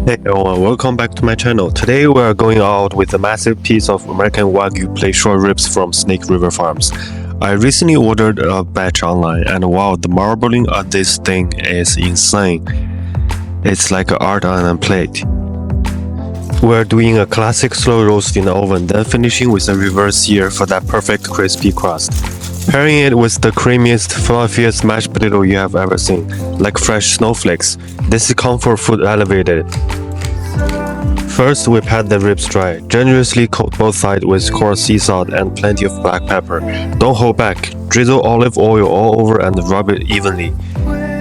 Hey everyone, welcome back to my channel. Today we are going out with a massive piece of American Wagyu Plate Short Ribs from Snake River Farms. I recently ordered a batch online and wow, the marbling of this thing is insane. It's like art on a plate. We're doing a classic slow roast in the oven, then finishing with a reverse sear for that perfect crispy crust. Pairing it with the creamiest, fluffiest mashed potato you have ever seen, like fresh snowflakes. This is comfort food elevated. First, we pat the ribs dry. Generously coat both sides with coarse sea salt and plenty of black pepper. Don't hold back. Drizzle olive oil all over and rub it evenly.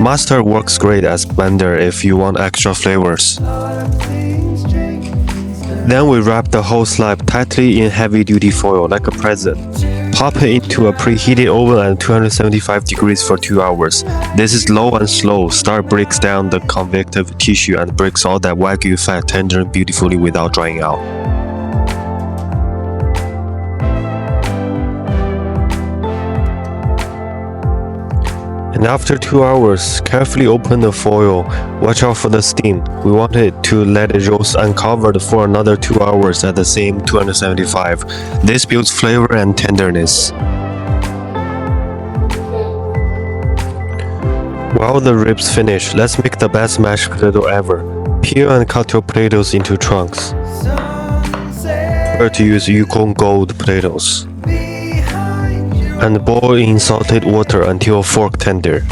Mustard works great as blender if you want extra flavors. Then we wrap the whole slab tightly in heavy-duty foil like a present. Pop it into a preheated oven at 275 degrees for 2 hours. This is low and slow. Start breaks down the convective tissue and breaks all that Wagyu fat tender beautifully without drying out. And after 2 hours, carefully open the foil. Watch out for the steam. We want it to let it roast uncovered for another 2 hours at the same 275. This builds flavor and tenderness. While the ribs finish, let's make the best mashed potato ever. Peel and cut your potatoes into chunks. Prefer to use Yukon Gold potatoes. And boil in salted water until fork tender.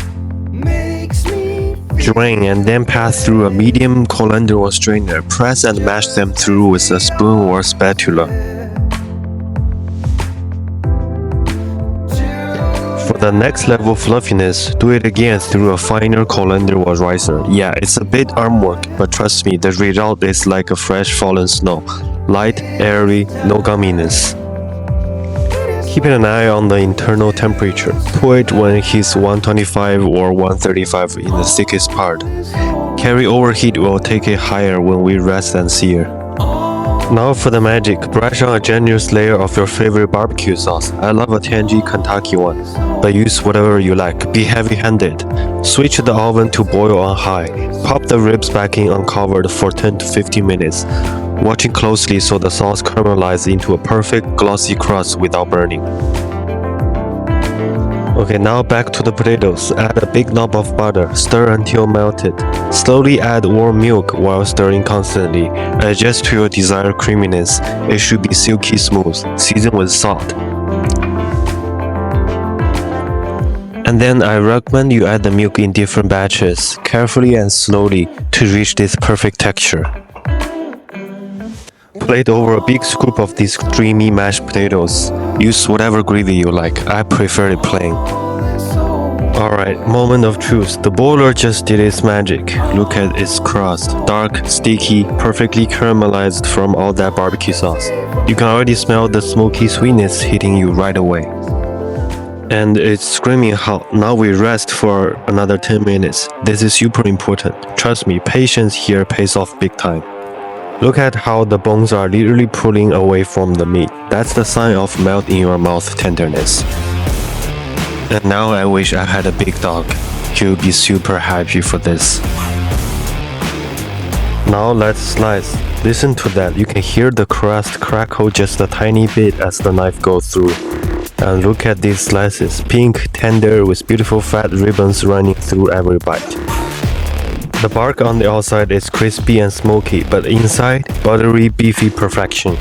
Drain and then pass through a medium colander or strainer. Press and mash them through with a spoon or spatula. For the next level fluffiness, do it again through a finer colander or ricer. Yeah, it's a bit arm work, but trust me, the result is like a fresh fallen snow. Light, airy, no gumminess. Keep an eye on the internal temperature. Pull it when heats 125 or 135 in the thickest part. Carry over heat will take it higher when we rest and sear. Now for the magic, brush on a generous layer of your favorite barbecue sauce. I love a tangy Kentucky one, but use whatever you like. Be heavy-handed. Switch the oven to boil on high. Pop the ribs back in uncovered for 10 to 15 minutes. Watching closely so the sauce caramelizes into a perfect glossy crust without burning. Okay, now back to the potatoes. Add a big knob of butter. Stir until melted. Slowly add warm milk while stirring constantly. Adjust to your desired creaminess. It should be silky smooth. Season with salt. And then I recommend you add the milk in different batches, carefully and slowly, to reach this perfect texture. Plate over a big scoop of these creamy mashed potatoes. Use whatever gravy you like. I prefer it plain. Alright, moment of truth. The boiler just did its magic. Look at its crust. Dark, sticky, perfectly caramelized from all that barbecue sauce. You can already smell the smoky sweetness hitting you right away. And it's screaming hot. Now we rest for another 10 minutes. This is super important. Trust me, patience here pays off big time. Look at how the bones are literally pulling away from the meat. That's the sign of melt in your mouth tenderness. And now I wish I had a big dog. He would be super happy for this. Now let's slice. Listen to that. You can hear the crust crackle just a tiny bit as the knife goes through. And look at these slices. Pink, tender, with beautiful fat ribbons running through every bite. The bark on the outside is crispy and smoky, but inside, buttery, beefy perfection.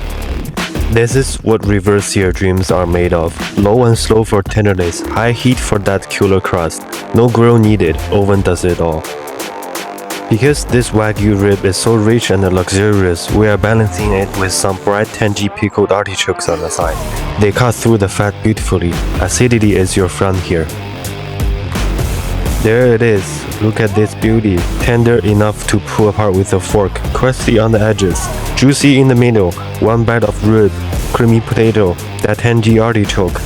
This is what reverse sear dreams are made of. Low and slow for tenderness, high heat for that killer crust. No grill needed, oven does it all. Because this Wagyu rib is so rich and luxurious, we are balancing it with some bright tangy pickled artichokes on the side. They cut through the fat beautifully. Acidity is your friend here. There it is. Look at this beauty. Tender enough to pull apart with a fork. Crusty on the edges. Juicy in the middle. One bite of rib. Creamy potato. That tangy artichoke.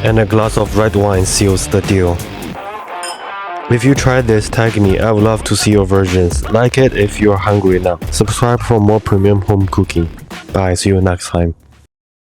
And a glass of red wine seals the deal. If you tried this, tag me. I would love to see your versions. Like it if you're hungry now. Subscribe for more premium home cooking. Bye. See you next time.